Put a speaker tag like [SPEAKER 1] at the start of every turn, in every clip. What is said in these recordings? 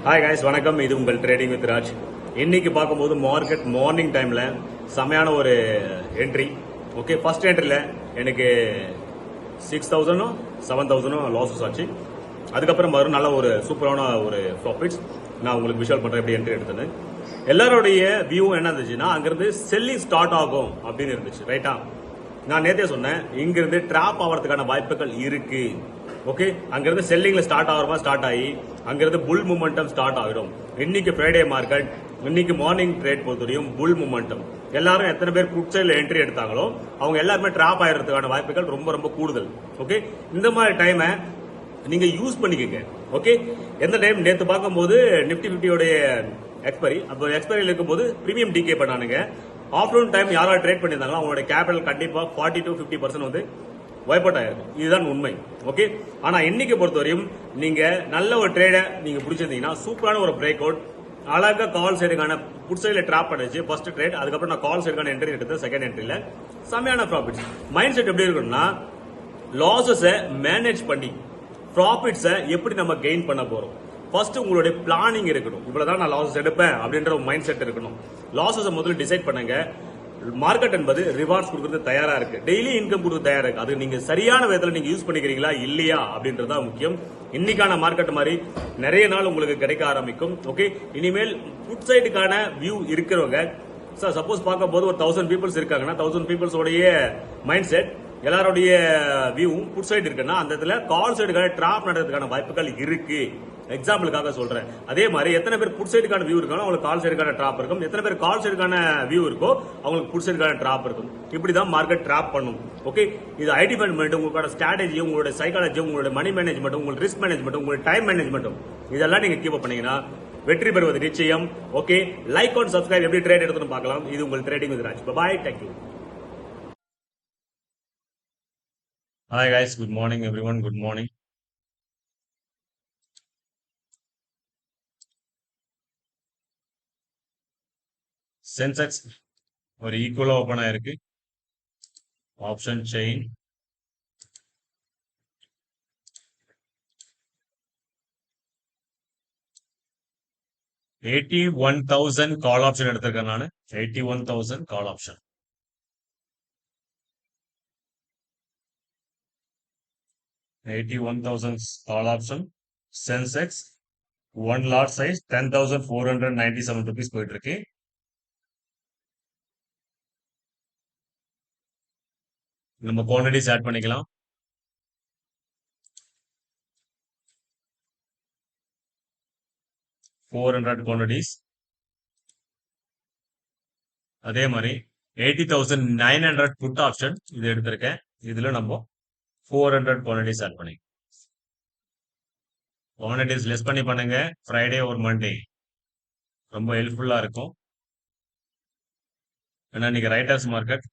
[SPEAKER 1] Hi guys, வணக்கம். இது உங்கள் ட்ரேடிங் வித் ராஜ். இன்னைக்கு பார்க்கும்போது மார்க்கெட் மார்னிங் டைம்ல செமையான ஒரு என்ட்ரி. ஓகே, ஃபர்ஸ்ட் என்ட்ரியில் எனக்கு 6,000 7,000 லாஸஸ் ஆச்சு. அதுக்கப்புறம் மறு நல்ல ஒரு சூப்பரான ஒரு ப்ராஃபிட்ஸ். நான் உங்களுக்கு விஷுவல் பண்றேன் எப்படி என்ட்ரி எடுத்தது. எல்லாருடைய வியூ என்ன இருந்துச்சுன்னா, அங்கிருந்து செல்லிங் ஸ்டார்ட் ஆகும் அப்படின்னு இருந்துச்சு. ரைட்டா? நான் நேத்தே சொன்னேன், இங்கிருந்து டிராப் ஆகிறதுக்கான வாய்ப்புகள் இருக்கு. ஓகே, அங்கிருந்து செல்லிங்ல ஸ்டார்ட் ஆகி அங்கிருந்து புல் மூமெண்டம் ஸ்டார்ட் ஆகிடும். இன்னைக்கு ஃப்ரைடே மார்க்கெட், இன்னைக்கு மார்னிங் ட்ரேட் பொறுத்தவரையும் புல் மூமெண்டம். எல்லாரும் எத்தனை பேர் புட் சைட்ல என்ட்ரி எடுத்தாங்களோ அவங்க எல்லாருமே டிராப் ஆகிறதுக்கான வாய்ப்புகள் ரொம்ப ரொம்ப கூடுதல். ஓகே, இந்த மாதிரி டைமை நீங்க யூஸ் பண்ணிக்கங்க. ஓகே, எந்த டைம் நேற்று பார்க்கும்போது நிப்டி 50 எக்ஸ்பைரி, அப்போ எக்ஸ்பைரியில் இருக்கும்போது பிரீமியம் டிகே பண்ணானுங்க. ஆஃப்டர்நூன் டைம் யாராவது ட்ரேட் பண்ணியிருந்தாங்களோ அவங்களோட கேபிட்டல் கண்டிப்பா 40 to 50% வந்து வைப் அவுட் ஆயிருக்கும். இதுதான் உண்மை. ஓகே, ஆனா இன்னைக்கு பொறுத்தவரையும் நீங்க நல்ல ஒரு ட்ரேடை நீங்க பிடிச்சிருந்தீங்கன்னா சூப்பரான ஒரு பிரேக் அவுட், அழகா கால் சைடுக்கான புட் சைடுல டிராப் பண்ணிச்சு ஃபர்ஸ்ட் ட்ரேட். அதுக்கப்புறம் நான் கால் சைடுக்கான என்ட்ரி எடுத்தது செகண்ட் என்ட்ரில. செமையான ப்ராஃபிட்ஸ். மைண்ட் செட் எப்படி இருக்குன்னா, லாஸஸை மேனேஜ் பண்ணி ப்ராஃபிட்ஸை எப்படி நம்ம கெயின் பண்ண போறோம். ஃபர்ஸ்ட் உங்களுடைய பிளானிங் இருக்கணும். இவ்வளவுதான் நான் லாஸஸ் எடுப்பேன் அப்படின்ற ஒரு மைண்ட் செட் இருக்கணும். லாஸஸை முதல்ல டிசைட் பண்ணுங்க. மார்க்கெட் என்பது ரிவார்ட்ஸ் கொடுக்கறது தயாரா இருக்கு, டெய்லி இன்கம் கொடுக்க தயாரா இருக்கு. அது நீங்க சரியான விதத்துல நீங்க யூஸ் பண்ணிக்கிறீங்களா இல்லையா அப்படின்றதா முக்கியம். இன்னைக்கான மார்க்கெட் மாதிரி நிறைய நாள் உங்களுக்கு கிடைக்க ஆரம்பிக்கும். ஓகே, இனிமேல் புட் சைடுக்கான வியூ இருக்கிறவங்க, சார் சப்போஸ் பார்க்கும் போது ஒரு 1000 பீப்புள்ஸ் இருக்காங்கன்னா 1000 பீப்புள்ஸோடைய மைண்ட் செட் எல்லாருடைய வியூ புட் சைடு இருக்குன்னா அந்த இடத்துல கால் சைடுக்கான டிராப் நடக்கிறதுக்கான வாய்ப்புகள் இருக்கு. எக்ஸாம்பிளுக்காக சொல்றேன். அதே மாதிரி எத்தனை பேர் புட் சைடுக்கான வியூ இருக்கானோ அவங்களுக்கு கால் சைடுக்கான டிராப் இருக்கும். எத்தனை பேர் கால் சைடுக்கான வியூ இருக்கோ அவங்களுக்கு புட் சைடுக்கான டிராப் இருக்கும். இப்படிதான் மார்க்கெட் டிராப் பண்ணும். ஓகே, இது ஐடி மேனேஜ்மெண்ட், உங்களோட ஸ்ட்ராட்டஜி, உங்களோட சைக்காலஜி, உங்களோட மணி மேனேஜ்மெண்ட், உங்களோட ரிஸ்க் மேனேஜ்மெண்ட், உங்களோட டைம் மேனேஜ்மெண்ட், இதெல்லாம் நீங்க கீப் அப் பண்ணீங்கன்னா வெற்றி பெறுவது நிச்சயம். ஓகே, லைக் அண்ட் சப்ஸ்கிரைப், எப்படி ட்ரேட் எடுத்துன்னு பார்க்கலாம். இது உங்கள் trading with Raj. Bye, thank you. Hi guys, good morning everyone, good morning. Sensex ஒரு ஈக்குவலா ஓபன் ஆயிருக்கு. ஆப்ஷன் செயின் $81,000 கால் ஆப்ஷன் எடுத்திருக்கேன் நான். 81,000 call option. 81,000 call option. Sensex one lot size 10,497 rupees போயிட்டு இருக்கு. நம்ம குவான்டிட்டிஸ் ஆட் பண்ணிக்கலாம். 400 குவான்டிட்டிஸ். அதே மாதிரி 80,900 புட் ஆப்ஷன் இது எடுத்திருக்கேன். இதுல நம்ம 400 குவான்டிட்டிஸ் ஆட் பண்ணி, குவான்டிட்டிஸ் லெஸ் பண்ணி பண்ணுங்க. ஃப்ரைடே ஒரு மண்டே ரொம்ப ஹெல்ப்ஃபுல்லா இருக்கும். ஏன்னா இன்னைக்கு ரைட்டர்ஸ் மார்க்கெட்.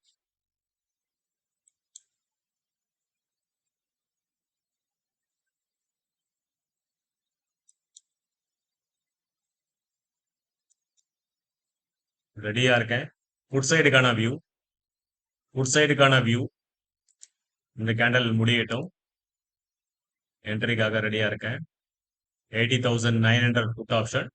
[SPEAKER 1] ரெடியா இருக்கேன். புட் சைடுக்கான வியூ, புட் சைடுக்கான வியூ இந்த கேண்டல் முடியட்டும். என்ட்ரிக்காக ரெடியா இருக்கேன். 80,900 புட் ஆப்ஷன்.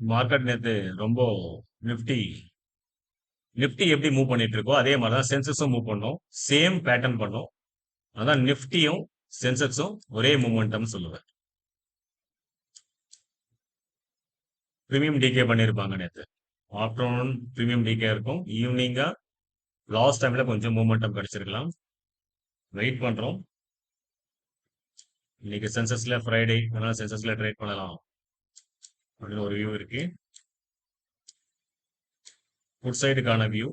[SPEAKER 1] மார்க்கெட் நேத்து ரொம்ப நிப்டி நிப்டி எப்படி மூவ் பண்ணிட்டு இருக்கோ அதே மாதிரி தான் சென்செக்ஸும் மூவ் பண்ணும். சேம் பேட்டர்ன் பண்ணும். அதான் நிப்டியும் சென்செக்ஸும் ஒரே மூவ்மெண்டம் சொல்லுவேன். பிரீமியம் டிகே பண்ணியிருப்பாங்க நேற்று. ஆஃப்டர்நூன் பிரீமியம் டிகே இருக்கும். ஈவினிங்கா லாஸ்ட் டைம்ல கொஞ்சம் மூவ்மெண்டம் கிடைச்சிருக்கலாம். வெயிட் பண்றோம். இன்னைக்கு சென்சஸ்ல ஃப்ரைடே, அதனால சென்சஸ்ல ட்ரேட் பண்ணலாம் அப்படின்னு ஒரு வியூ இருக்கு. புட் சைடுக்கான view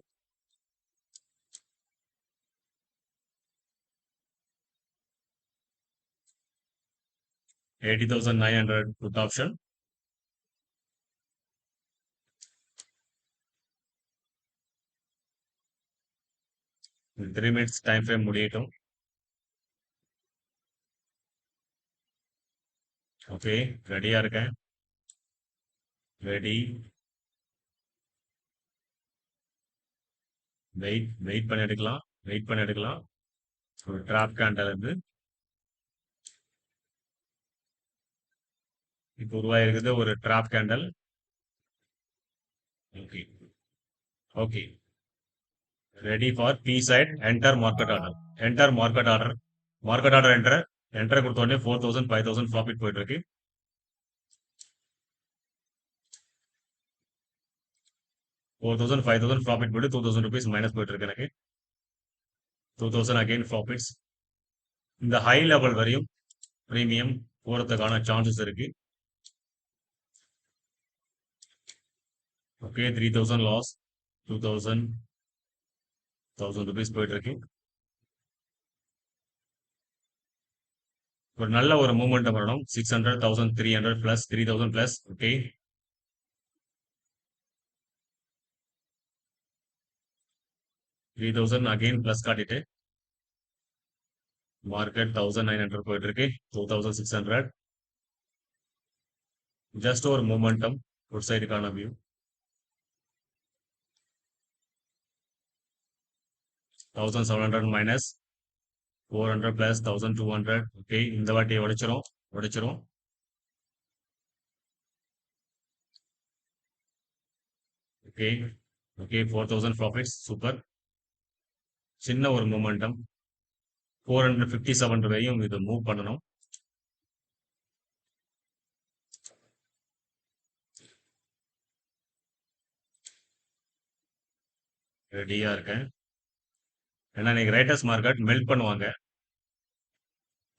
[SPEAKER 1] $80,900 put option. Three minutes time frame முடியட்டும். ஓகே, ரெடியா இருக்கேன். ரெடி. வெயிட் பண்ணி எடுக்கலாம். வெயிட் பண்ணி எடுக்கலாம். ஒரு டிராப் கேண்டல் இருந்து இப்போ உருவாயிருக்குது ஒரு drop candle. Okay, okay. Ready for P side. Enter market order. Enter market order. Market order enter கொடுத்த உடனே 4000 5000 ப்ராஃபிட் போயிட்டு இருக்கு. 4000 5000 ப்ராஃபிட் போயிட்டு 2000 rupees மைனஸ் போயிட்டு இருக்கு எனக்கு. 2000 அகைன் ப்ராஃபிட்ஸ். இந்த ஹை லெவல் வரையும் பிரீமியம் போறதுக்கான சான்சஸ் இருக்கு. ஓகே, 3000 லாஸ். 2000 1000 rupees போயிட்டு இருக்கு. ஒரு நல்ல ஒரு மூமெண்டம் வரணும். 600 1300 plus 3000 plus. Okay, 3000 again plus காட்டிட்டு மார்க்கெட் 1900 போயிட்டு இருக்கு. 2600. ஜஸ்ட் ஒரு மூமெண்டம் ஒரு சைடுக்கான வியூ. 1700 minus 400 plus 1200. ஓகே, இந்த வாட்டி உடைச்சிரும். Okay, okay, 4000 profits. சூப்பர். சின்ன ஒரு மூமெண்டம் 457 வரையும் இது மூவ் பண்ணணும். ரெடியா இருக்கேன். ஏன்னா இன்னைக்கு ரைட்டர்ஸ் மார்க்கெட் மெல்ட் பண்ணுவாங்க.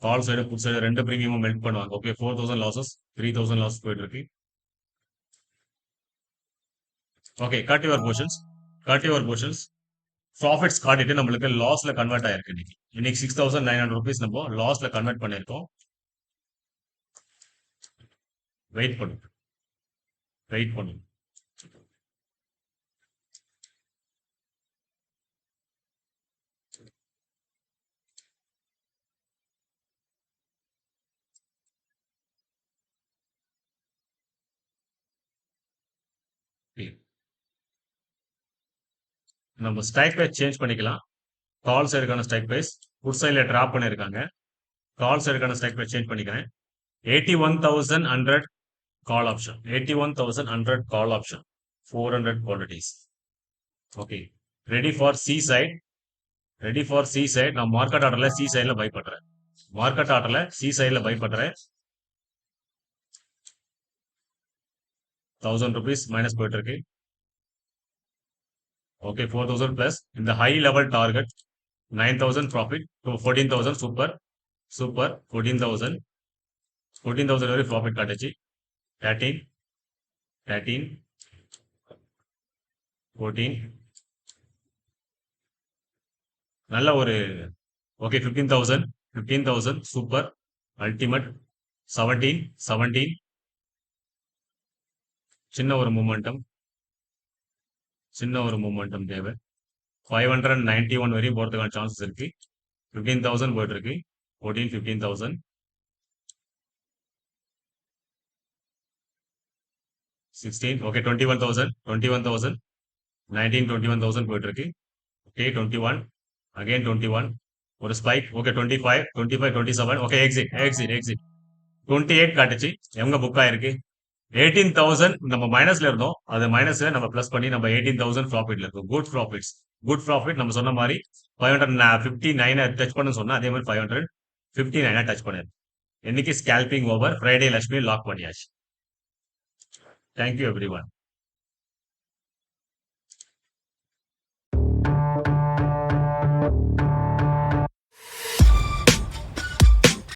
[SPEAKER 1] கால் சைடு புட் சைடு ரெண்டு பிரீமியமும் மெல்ட் பண்ணுவாங்க. ஓகே, 4000 லாசஸ் 3000 லாஸ் போயிட்டு இருக்கு. Okay, cut your positions. Profits காட்டிட்டு நம்மளுக்கு லாஸ்ல கன்வெர்ட் ஆயிருக்கு. இன்னைக்கு 6900 rupees நம்ம லாஸ்ல கன்வெர்ட் பண்ணிருக்கோம். வெயிட் பண்ணும். நம்ம ஸ்ட்ரைக் ப்ரைஸ் சேஞ்ச் பண்ணிக்கலாம். கால் சைடுக்கான ஸ்ட்ரைக் ப்ரைஸ் புட் சைடுல டிராப் பண்ணிருக்காங்க. கால் சைடுக்கான ஸ்ட்ரைக் ப்ரைஸ் சேஞ்ச் பண்ணிக்கிறேன். 81,100 call option. 81,100 call option. 400 quantities. Okay, ready for C side. நான் மார்க்கெட் ஆர்டர்ல சி சைடுல பை பண்றேன். 1000 rupees மைனஸ் போயிட்டு இருக்கு. Okay, 4000 plus. இந்த high level target 9000 profit. 14,000. Super. 14,000 வரை ப்ராஃபிட் காட்டுச்சு. 13 14 நல்ல ஒரு ஓகே 15,000 சூப்பர் அல்டிமேட். 17 சின்ன ஒரு மூமெண்டம் தேவை. 591 வரையும் போறதுக்கான சான்சஸ் இருக்கு. 15,000 போயிட்டு இருக்கு. 14 15,000 16. ஓகே, 21,000 19 21,000 போயிட்டு இருக்கு. ஓகே, 21 அகைன் 21 ஒரு ஸ்பைக். ஓகே, 25 27. Okay, exit 28 காட்டுச்சு. எங்க புக் ஆயிருக்கு. 18,000 நம்ம மைனஸ்ல இருந்தோம். அது மைனஸ்ல நம்ம பிளஸ் பண்ணி நம்ம 18,000 ப்ராஃபிட்ல இருக்கும். Good profit. நம்ம சொன்ன மாதிரி 559 டச் பண்ணு சொன்னா அதே மாதிரி 559 டச் பண்ணிரு. இன்னைக்கு scalping over. Friday Lakshmi lock பண்ணியாச்சு. Thank you every one.